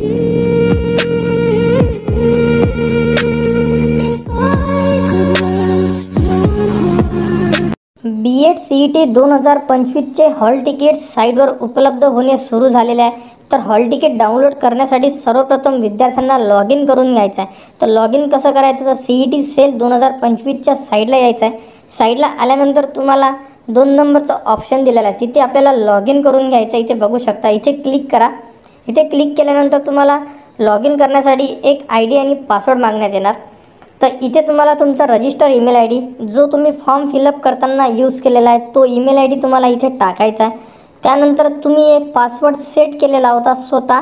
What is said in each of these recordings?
B.Ed CET 2025चे hall ticket साईटवर उपलब्ध होणे सुरू झालेले आहे। तर हॉल तिकीट डाउनलोड करण्यासाठी सर्वप्रथम विद्यार्थ्यांना लॉग इन करून घ्यायचं आहे। तर लॉग इन कसं करायचं, तर CET सेल 2025च्या साईडला यायचं आहे। साईडला आल्यानंतर तुम्हाला 2 नंबरचं ऑप्शन दिलेलं आहे, तिथे आपल्याला लॉग इन करून घ्यायचं आहे। इथे बघू शकता, इथे क्लिक करा। इथे क्लिक केल्यानंतर तुम्हाला लॉग इन करण्यासाठी एक ID आणि पासवर्ड मागण्यात येणार। तर इथे तुम्हाला तुमचा रजिस्टर ईमेल ID जो तुम्ही फॉर्म फिलअप करताना यूज केलेला आहे तो ईमेल ID तुम्हाला इथे टाकायचा आहे। त्यानंतर तुम्ही एक पासवर्ड सेट केलेला होता स्वतः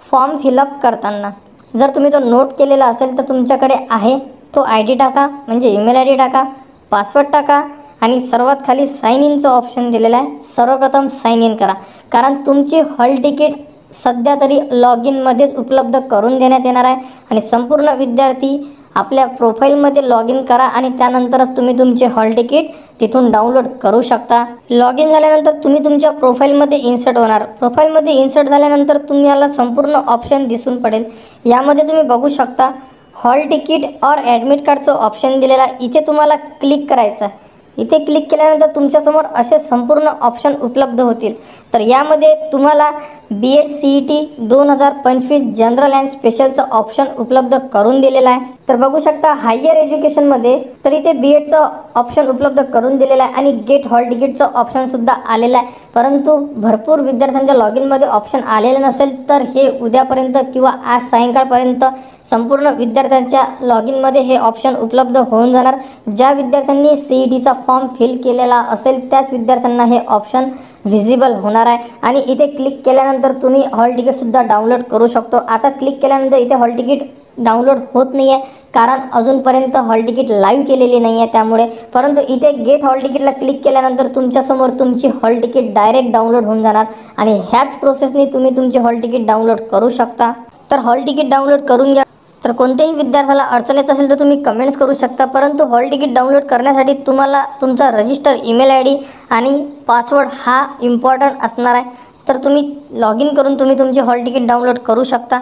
फॉर्म फिलअप करताना, जर तुम्ही तो नोट केलेला असेल तर तुमच्याकडे आहे तो ID टाका, म्हणजे ईमेल ID टाका, पासवर्ड टाका आणि सर्वात खाली साइन इनचं ऑप्शन दिलेलं आहे। सर्वप्रथम साइन इन करा, कारण तुमची हॉल तिकीट सध्या तरी लॉग इनमध्येच उपलब्ध करून देण्यात येणार आहे आणि संपूर्ण विद्यार्थी आपल्या प्रोफाईलमध्ये लॉग इन करा आणि त्यानंतरच तुम्ही तुमचे हॉल तिकीट तिथून डाउनलोड करू शकता। लॉग इन झाल्यानंतर तुम्ही तुमच्या प्रोफाईलमध्ये इन्सर्ट होणार। प्रोफाईलमध्ये इन्सर्ट झाल्यानंतर तुम्हाला संपूर्ण ऑप्शन दिसून पडेल। यामध्ये तुम्ही बघू शकता हॉल तिकीट और ॲडमिट कार्डचं ऑप्शन दिलेलं आहे, इथे तुम्हाला क्लिक करायचं आहे। इथे क्लिक केल्यानंतर तुमच्यासमोर असे संपूर्ण ऑप्शन उपलब्ध होतील। तर यामध्ये तुम्हाला B.Ed CET 2025 जनरल अँड स्पेशलचं ऑप्शन उपलब्ध करून दिलेलं आहे। तर बघू शकता हायर एज्युकेशनमध्ये तर इथे B.Edचं ऑप्शन उपलब्ध करून दिलेलं आहे आणि गेट हॉल तिकीटचं ऑप्शनसुद्धा आलेलं आहे। परंतु भरपूर विद्यार्थ्यांच्या लॉग इनमध्ये ऑप्शन आलेलं नसेल तर हे उद्यापर्यंत किंवा आज सायंकाळपर्यंत संपूर्ण विद्यार्थ्यांच्या लॉग इनमध्ये हे ऑप्शन उपलब्ध होऊन जाणार। ज्या विद्यार्थ्यांनी CETचा फॉर्म फिल केलेला असेल त्याच विद्यार्थ्यांना हे ऑप्शन व्हिजिबल होणार आहे आणि इथे क्लिक केल्यानंतर तुम्ही हॉल तिकीटसुद्धा डाउनलोड करू शकतो। आता क्लिक केल्यानंतर इथे हॉल तिकीट डाउनलोड होत नाही आहे, कारण अजूनपर्यंत हॉल तिकीट लाईव्ह केलेली नाही आहे त्यामुळे। परंतु इथे गेट हॉल तिकीटला क्लिक केल्यानंतर तुमच्यासमोर तुमची हॉल तिकीट डायरेक्ट डाउनलोड होऊन जाणार आणि ह्याच प्रोसेसने तुम्ही तुमचे हॉल तिकीट डाउनलोड करू शकता। तर हॉल तिकीट डाउनलोड करून घ्या। तर कोणत्याही विद्यार्थ्याला अडचण येत असेल तर तुम्ही कमेंट्स करू शकता, परंतु हॉल तिकीट डाउनलोड करण्यासाठी तुम्हाला तुमचा रजिस्टर ईमेल ID आणि पासवर्ड हा इम्पॉर्टंट असणार आहे। तर तुम्ही लॉग इन करून तुम्ही तुमचे हॉल तिकीट डाउनलोड करू शकता।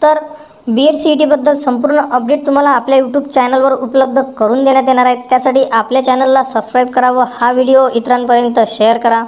तर B.Ed CETबद्दल संपूर्ण अपडेट तुम्हाला आपल्या यूट्यूब चॅनलवर उपलब्ध करून देण्यात येणार आहे। त्यासाठी आपल्या चॅनलला सबस्क्राईब करा व हा व्हिडिओ इतरांपर्यंत शेअर करा।